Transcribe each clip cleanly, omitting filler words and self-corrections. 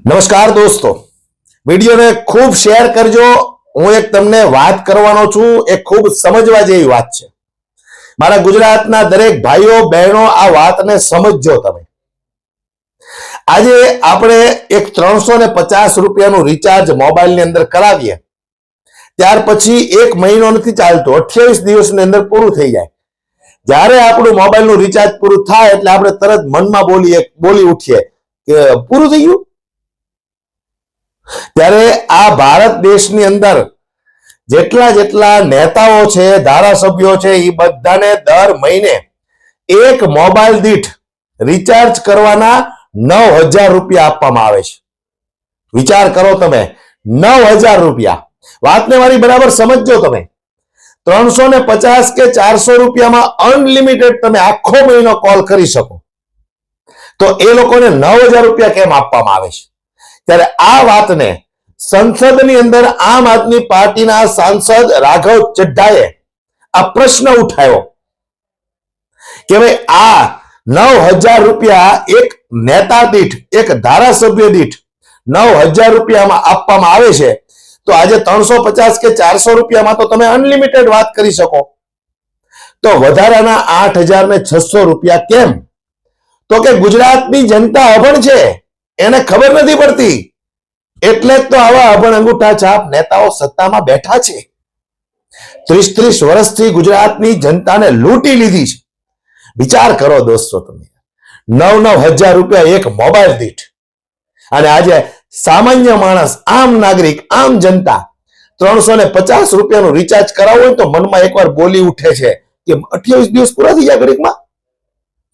નમસ્કાર દોસ્તો, વિડીયોને ખૂબ શેર કરજો। હું એક તમને વાત કરવાનો છું, એ ખૂબ સમજવા જેવી વાત છે। મારા ગુજરાતના દરેક ભાઈઓ બહેનો આ વાતને સમજજો તમે। આજે આપણે એક 350 રૂપિયાનું રિચાર્જ મોબાઈલની અંદર કરાવીએ, ત્યાર પછી એક મહિનો નથી ચાલતો, 28 દિવસની અંદર પૂરું થઈ જાય। જ્યારે આપણું મોબાઈલનું રિચાર્જ પૂરું થાય એટલે આપણે તરત મનમાં બોલી ઉઠીએ કે પૂરું થઈ ગયું। ત્યારે આ ભારત દેશની અંદર જેટલા નેતાઓ છે, ધારાસભ્યો છે, એ બધાને દર મહિને એક મોબાઈલ દીઠ રિચાર્જ કરવાના 9000 રૂપિયા આપવામાં આવે છે। વિચાર કરો તમે, 9000 રૂપિયા। વાતને મારી બરાબર સમજજો તમે। 350 કે 400 રૂપિયામાં અનલિમિટેડ તમે આખો મહિનો કોલ કરી શકો, તો એ લોકોને 9000 રૂપિયા કેમ આપવામાં આવે છે? ત્યારે આ વાતને સંસદની અંદર આમ આદમી પાર્ટીના સાંસદ રાઘવ ચડ્ઢાએ આ પ્રશ્ન ઉઠાવ્યો કે ભાઈ આ 9000 રૂપિયા એક નેતા દીઠ, એક ધારાસભ્ય દીઠ 9000 રૂપિયામાં આપવામાં આવે છે, તો આજે 350 કે 400 રૂપિયામાં તો તમે અનલિમિટેડ વાત કરી શકો, તો વધારાના 8600 રૂપિયા કેમ? તો કે ગુજરાતની જનતા અભણ છે, એને ખબર નથી પડતી, એટલે જ તો આવા અભણ અંગૂઠા છાપ નેતાઓ સત્તામાં બેઠા છે। 30 વર્ષથી ગુજરાતની જનતાને લૂંટી લીધી છે। વિચાર કરો દોસ્તો તમે, 9000 રૂપિયા એક મોબાઈલ દીઠ, અને આજે સામાન્ય માણસ, આમ નાગરિક, આમ જનતા 350 રૂપિયાનું રિચાર્જ કરાવવું હોય તો મનમાં એકવાર બોલી ઉઠે છે કે 28 દિવસ પૂરા થઈ ગયા, ઘડીકમાં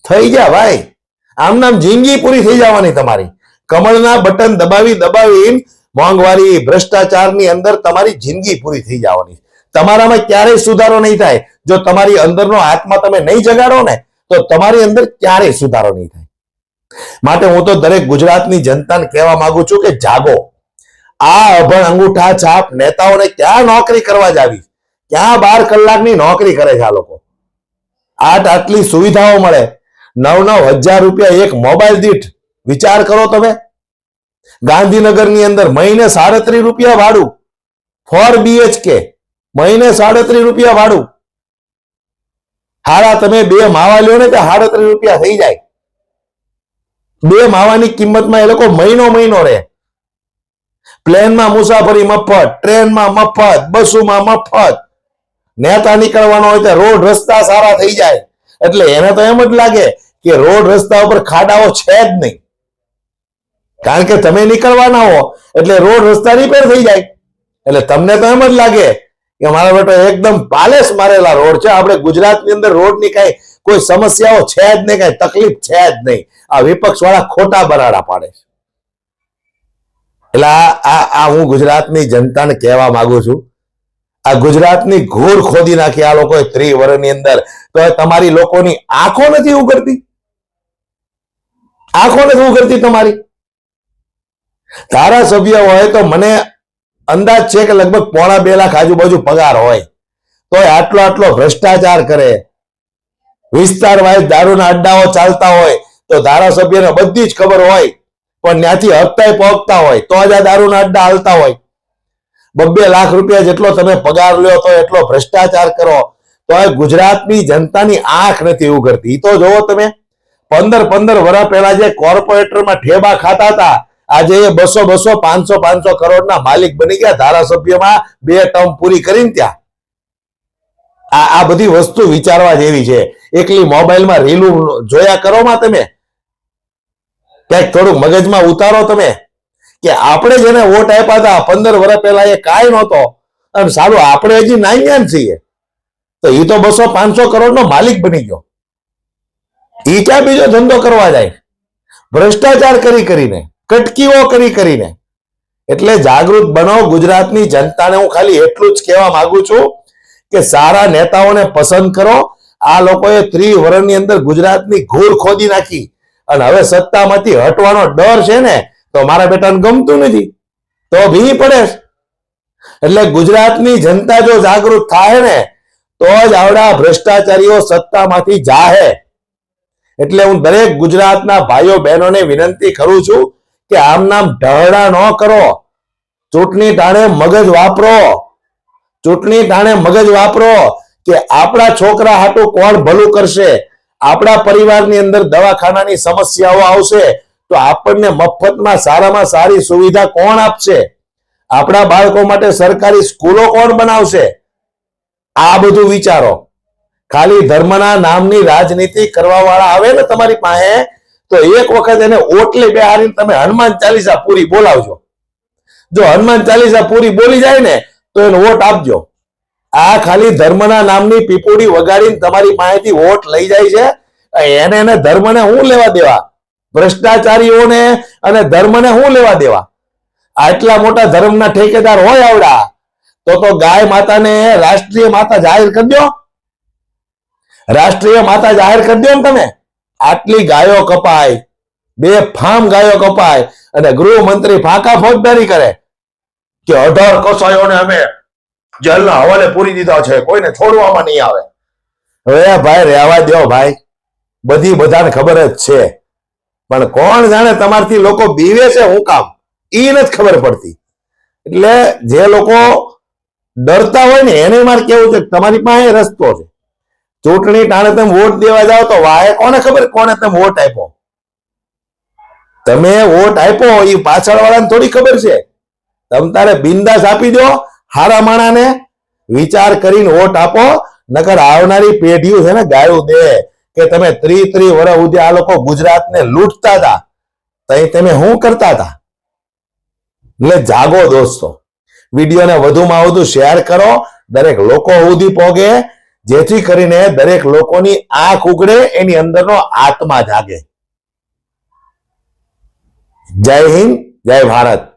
થઈ ગયા ભાઈ। આમ નામ જિંદગી પૂરી થઈ જવાની તમારી। કમળના બટન દબાવી મોંઘવારી, ભ્રષ્ટાચારની અંદર તમારી જિંદગી પૂરી થઈ જવાની। તમારામાં ક્યારેય સુધારો નહીં થાય। જો તમારી અંદરનો આત્મા તમે નહીં જગાડો ને, તો તમારી અંદર ક્યારેય સુધારો નહીં થાય। માટે હું તો દરેક ગુજરાતની જનતાને કહેવા માંગુ છું કે જાગો। આ અભણ અંગૂઠા છાપ નેતાઓને ક્યાં નોકરી કરવા જાવી? ક્યાં 12 કલાકની નોકરી કરે છે આ લોકો? આટલી સુવિધાઓ મળે, 9000 રૂપિયા એક મોબાઈલ દીઠ। વિચાર કરો તમે, ગાંધીનગરની અંદર મહિને 37 રૂપિયા ભાડું, 4 BHK, મહિને 37 રૂપિયા ભાડું। હારા તમે 2 માવા લ્યો ને તો 37 રૂપિયા થઈ જાય। 2 માવાની કિંમતમાં એ લોકો મહિનો રહે। પ્લેનમાં મુસાફરી મફત, ટ્રેનમાં મફત, બસોમાં મફત। નેતા નીકળવાનો હોય તો રોડ રસ્તા સારા થઈ જાય, એટલે એને તો એમ જ લાગે કે રોડ રસ્તા ઉપર ખાડાઓ છે જ નહીં, કારણ કે તમે નીકળવાના હો એટલે રોડ રસ્તા રિપેર થઈ જાય। એટલે તમને તો એમ જ લાગે કે મારા બેટો એકદમ પાલેસ મારેલા રોડ છે, આપણે ગુજરાતની અંદર રોડની કઈ કોઈ સમસ્યાઓ છે જ નહીં, કઈ તકલીફ છે જ નહીં। આ વિપક્ષ વાળા ખોટા બરાડા પાડે છે। એટલે આ હું ગુજરાતની જનતાને કહેવા માંગુ છું, આ ગુજરાતની ઘૂર ખોદી નાખી આ લોકોએ 30 વર્ષની અંદર, તો તમારી લોકોની આંખો નથી ઉઘડતી? આંખો નથી ઉઘડતી તમારી? ધારાસભ્ય હોય તો મને અંદાજ છે કે લગભગ 1.5 લાખ આજુબાજુ પગાર હોય, તો આટલો ભ્રષ્ટાચાર કરે, વિસ્તાર વાઇઝ દારૂના અડ્ડાઓ ચાલતા હોય તો ધારાસભ્યને બધી જ ખબર હોય, પણ ત્યાંથી હપ્તાય પહોંચતા હોય તો જ આ દારૂના અડ્ડા હાલતા હોય। 2 લાખ રૂપિયા જેટલો તમે પગાર લ્યો તો એટલો ભ્રષ્ટાચાર કરો, તો ગુજરાતની જનતાની આંખ નથી ઉઘડતી। તો જોવો તમે, 15 વર્ષ પહેલા જે કોર્પોરેટરમાં ઠેબા ખાતા હતા, આજે 200 500 કરોડના માલિક બની ગયા। ધારાસભ્યમાં 2 ટર્મ પૂરી કરીને ત્યાં આ બધી વસ્તુ વિચારવા જેવી છે। એકલી મોબાઈલમાં રીલું જોયા કરોમાં તમે, ક્યાંક થોડુંક મગજમાં ઉતારો તમે કે આપણે જેને વોટ આપ્યા હતા 15 વર્ષ પહેલા એ કાંઈ નહોતો, અને સારું આપણે હજી નાન્યાન છીએ, તો એ તો 200 500 કરોડનો માલિક બની ગયો। એ ક્યાં બીજો ધંધો કરવા જાય? ભ્રષ્ટાચાર કરીને, કટકીઓ કરીને। એટલે જાગૃત બનો ગુજરાતની જનતાને। હું ખાલી એટલું જ કહેવા માંગુ છું કે સારા નેતાઓને પસંદ કરો। આ લોકોએ 30 વર્ષની અંદર ગુજરાતની ઘૂર ખોદી નાખી, અને હવે સત્તામાંથી હટવાનો ડર છે ને, તો મારા બેટાને ગમતું નથી તો ભી પડે। એટલે ગુજરાતની જનતા જો જાગૃત થાય ને, તો જ આવડા ભ્રષ્ટાચારીઓ સત્તામાંથી જાહે। એટલે હું દરેક ગુજરાતના ભાઈઓ બહેનોને વિનંતી કરું છું કે આમ નામ ઢહડા ન કરો. ચૂંટણી ટાણે મગજ વાપરો. ચૂંટણી ટાણે મગજ વાપરો કે આપણા છોકરા હાટું કોણ ભલું કરશે. આપણા પરિવારની અંદર દવાખાનાની સમસ્યાઓ આવશે તો આપણને મફતમાં સારામાં સારી સુવિધા કોણ આપશે. આપણા બાળકો માટે સરકારી સ્કૂલો કોણ બનાવશે. આ બધું વિચારો. ખાલી ધર્મના નામની રાજનીતિ કરવા વાળા આવે ને તમારી પાસે તો એક વખત એને ઓટલે બેહારીને તમે હનુમાન ચાલીસા પૂરી બોલાવજો. જો હનુમાન ચાલીસા પૂરી બોલી જાય ને તો એને વોટ આપજો. આ ખાલી ધર્મના નામની પીપુડી વગાડીને તમારી પાસેથી વોટ લઈ જાય છે. એને ધર્મને શું લેવા દેવા? ભ્રષ્ટાચારીઓને અને ધર્મને શું લેવા દેવા? આટલા મોટા ધર્મના ઠેકેદાર હોય આવડા તો ગાય માતાને રાષ્ટ્રીય માતા જાહેર કરી દો. રાષ્ટ્રીય માતા જાહેર કરી દો ને તમે. આટલી ગાયો કપાય, બે ફાર્મ ગાયો કપાય અને ગૃહમંત્રી ફાંકા ફોજદારી કરે કે 18 કસાયોને અમે જેલના હવાલે પૂરી દીધા છે, કોઈને છોડવામાં નહીં આવે. હવે ભાઈ રહેવા દો ભાઈ, બધી બધાને ખબર જ છે. પણ કોણ જાણે તમારથી લોકો બીવે છે હું કામ, એ નથી ખબર પડતી. એટલે જે લોકો ડરતા હોય ને એને મારે કેવું છે તમારી પાસે રસ્તો છે. ચૂંટણી ટાણે તમે વોટ દેવા જાઓ તો વાહે કોને ખબર કોને તમે વોટ આપ્યો. તમે વોટ આપ્યો એ પાછળ વાળાને થોડી ખબર છે. તમે તારે બિંદાસ આપી દો. હારા માણાને વિચાર કરીને વોટ આપો. નકર આવનારી પેઢીઓ છે ને ગાયું દે કે તમે 30 વર્ષ સુધી આ લોકો ગુજરાતને લૂંટતા હતા, તઈ તમે શું કરતા હતા. એટલે જાગો દોસ્તો. વિડીયોને વધુમાં વધુ શેર કરો, દરેક લોકો સુધી પહોંચે, જેથી કરીને દરેક લોકોની આંખ ઉઘડે, એની અંદરનો આત્મા જાગે. જય હિન્દ, જય ભારત.